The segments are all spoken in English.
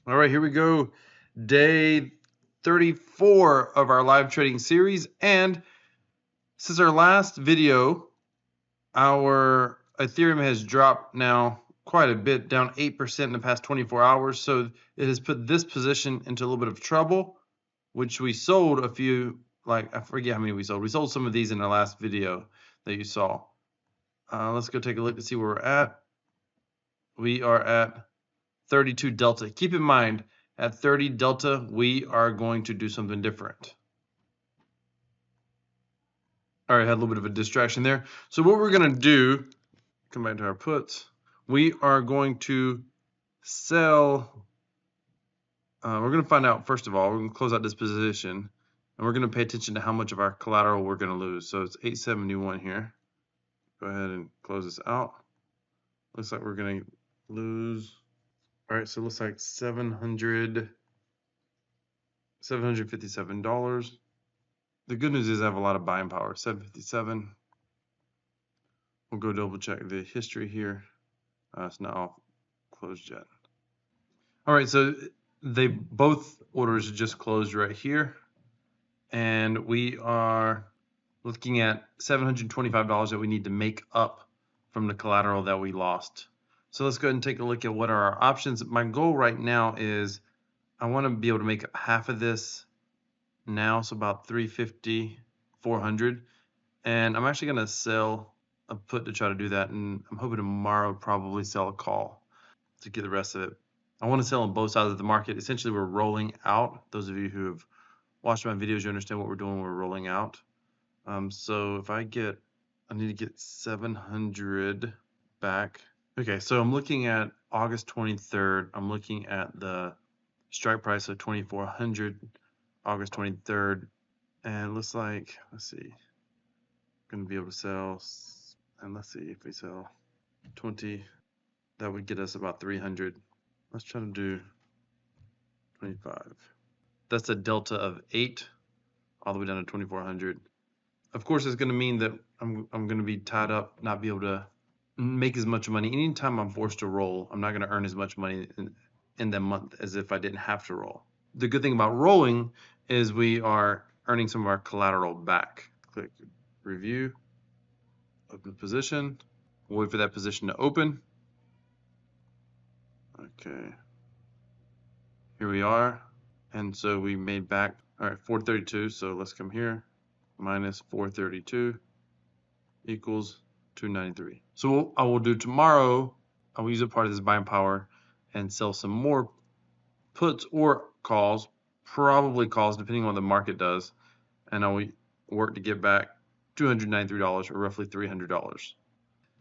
All right, here we go. Day 34 of our live trading series. And since our last video, our Ethereum has dropped now quite a bit, down 8% in the past 24 hours. So it has put this position into a little bit of trouble, which we sold a few, like I forget how many we sold. We sold some of these in the last video that you saw. Let's go take a look to see where we're at. We are at 32 delta. Keep in mind, at 30 delta, we are going to do something different. All right, had a little bit of a distraction there. So what we're going to do, come back to our puts, we are going to sell. We're going to find out, first of all, we're going to close out this position, and we're going to pay attention to how much of our collateral we're going to lose. So it's 871 here. Go ahead and close this out. Looks like we're going to lose. All right, so it looks like $757. The good news is I have a lot of buying power. 757. We'll go double check the history here. It's not all closed yet. All right, so they both orders just closed right here, and we are looking at $725 that we need to make up from the collateral that we lost. So let's go ahead and take a look at what are our options. My goal right now is I want to be able to make half of this now, so about 350, 400, and I'm actually going to sell a put to try to do that, and I'm hoping tomorrow probably sell a call to get the rest of it. I want to sell on both sides of the market. Essentially, we're rolling out. Those of you who have watched my videos, you understand what we're doing. We're rolling out. So if I need to get 700 back. Okay, so I'm looking at August 23rd. I'm looking at the strike price of 2,400, August 23rd, and it looks like, let's see, going to be able to sell, and let's see if we sell 20, that would get us about 300. Let's try to do 25. That's a delta of 8 all the way down to 2,400. Of course, it's going to mean that I'm going to be tied up, not be able to make as much money. Anytime I'm forced to roll, I'm not going to earn as much money in that month as if I didn't have to roll. The good thing about rolling is we are earning some of our collateral back. Click review, open position, we'll wait for that position to open. Okay, here we are. And so we made back, all right, 432. So let's come here, minus 432 equals 293. So what I will do tomorrow, I will use a part of this buying power and sell some more puts or calls, probably calls depending on what the market does, and I will work to get back $293 or roughly $300.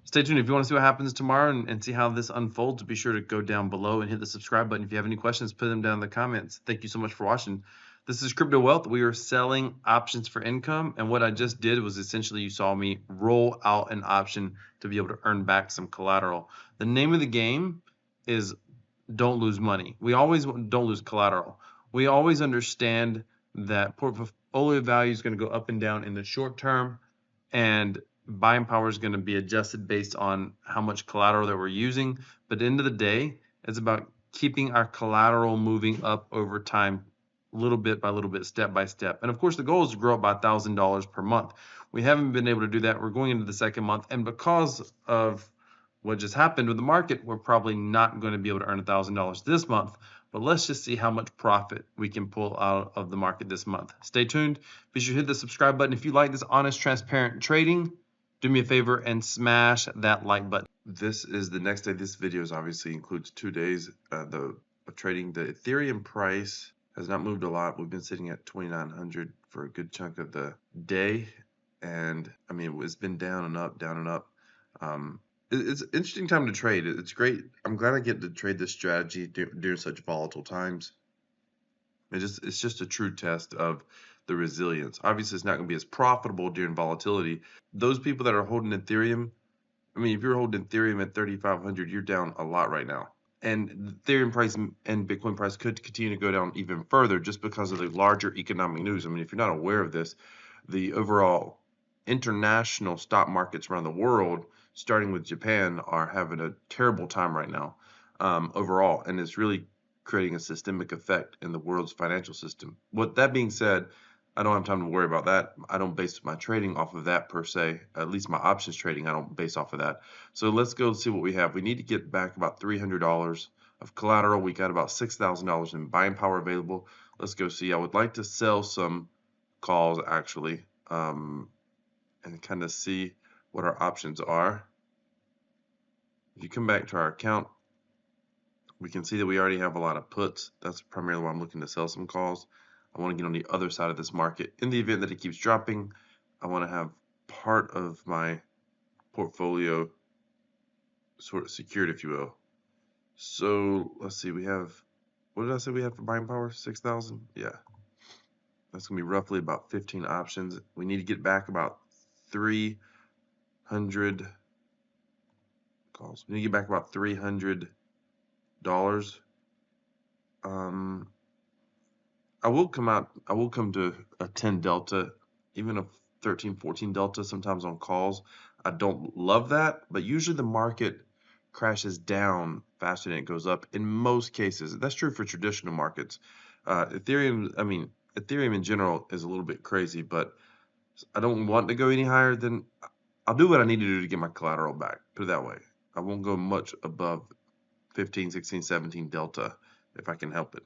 Stay tuned if you want to see what happens tomorrow and see how this unfolds. Be sure to go down below and hit the subscribe button. If you have any questions, put them down in the comments. Thank you so much for watching. This is Crypto Wealth. We are selling options for income, and what I just did was essentially you saw me roll out an option to be able to earn back some collateral. The name of the game is don't lose money. We always don't lose collateral. We always understand that portfolio value is going to go up and down in the short term, and buying power is going to be adjusted based on how much collateral that we're using. But at the end of the day, it's about keeping our collateral moving up over time, little bit by little bit, step by step. And of course, the goal is to grow up by $1,000 per month. We haven't been able to do that. We're going into the second month, and because of what just happened with the market, we're probably not going to be able to earn $1,000 this month. But let's just see how much profit we can pull out of the market this month. Stay tuned. Be sure to hit the subscribe button if you like this honest, transparent trading. Do me a favor and smash that like button. This is the next day. This video obviously includes 2 days of trading. The Ethereum price has not moved a lot. We've been sitting at 2,900 for a good chunk of the day, and I mean it's been down and up, down and up. It's an interesting time to trade. It's great. I'm glad I get to trade this strategy during such volatile times. It's just a true test of the resilience. Obviously, it's not going to be as profitable during volatility. Those people that are holding Ethereum, I mean, if you're holding Ethereum at 3,500, you're down a lot right now. And Ethereum price and Bitcoin price could continue to go down even further just because of the larger economic news. I mean, if you're not aware of this, the overall international stock markets around the world, starting with Japan, are having a terrible time right now overall. And it's really creating a systemic effect in the world's financial system. With that being said, I don't have time to worry about that. I don't base my trading off of that per se. At least my options trading, I don't base off of that. So let's go see what we have. We need to get back about $300 of collateral. We got about $6,000 in buying power available. Let's go see. I would like to sell some calls actually, and kind of see what our options are. If you come back to our account, we can see that we already have a lot of puts. That's primarily why I'm looking to sell some calls. I want to get on the other side of this market. In the event that it keeps dropping, I want to have part of my portfolio sort of secured, if you will. So let's see, we have, what did I say we have for buying power? 6,000? Yeah. That's going to be roughly about 15 options. We need to get back about 300 calls. We need to get back about $300. I will come to a 10 delta, even a 13, 14 delta sometimes on calls. I don't love that, but usually the market crashes down faster than it goes up in most cases. That's true for traditional markets. Ethereum in general is a little bit crazy, but I don't want to go any higher than, I'll do what I need to do to get my collateral back, put it that way. I won't go much above 15, 16, 17 delta if I can help it.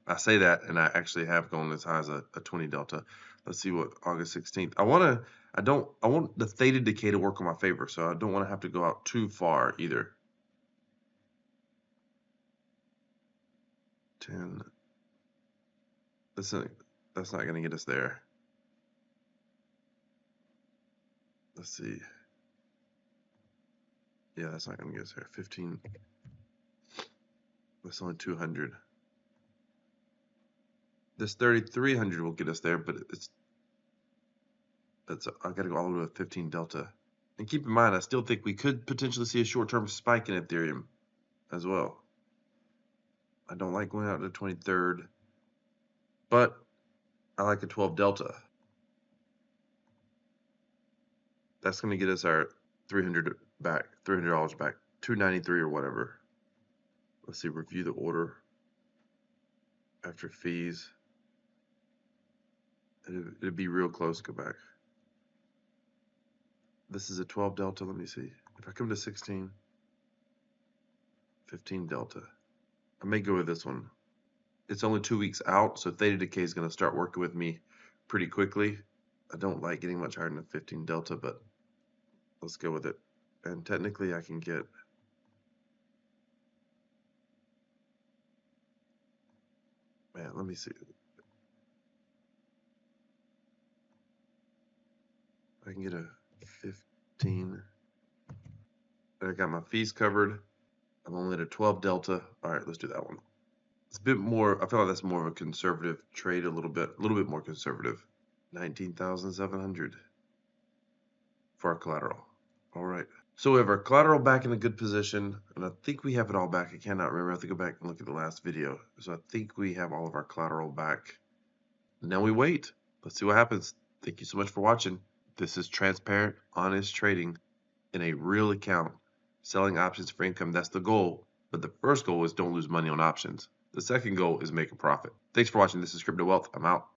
I say that, and I actually have gone as high as a 20 delta. Let's see what August 16th. I want the theta decay to work in my favor, so I don't want to have to go out too far either. 10. That's not going to get us there. Let's see. Yeah, that's not going to get us there. 15. That's only 200. This 3,300 will get us there, but I got to go all the way to 15 delta. And keep in mind, I still think we could potentially see a short-term spike in Ethereum as well. I don't like going out to the 23rd, but I like a 12 delta. That's going to get us our $300 back, $293 or whatever. Let's see, review the order after fees. It'd be real close. Go back. This is a 12 delta. Let me see. If I come to 16, 15 delta. I may go with this one. It's only 2 weeks out, so theta decay is going to start working with me pretty quickly. I don't like getting much higher than a 15 delta, but let's go with it. And technically I can get, man, let me see. I can get a 15. I got my fees covered. I'm only at a 12 delta. All right, let's do that one. It's a bit more, I feel like that's more of a conservative trade, a little bit more conservative. 19,700 for our collateral. All right. So we have our collateral back in a good position, and I think we have it all back. I cannot remember. I have to go back and look at the last video. So I think we have all of our collateral back. Now we wait. Let's see what happens. Thank you so much for watching. This is transparent, honest trading in a real account. Selling options for income, that's the goal. But the first goal is don't lose money on options. The second goal is make a profit. Thanks for watching. This is Crypto Wealth. I'm out.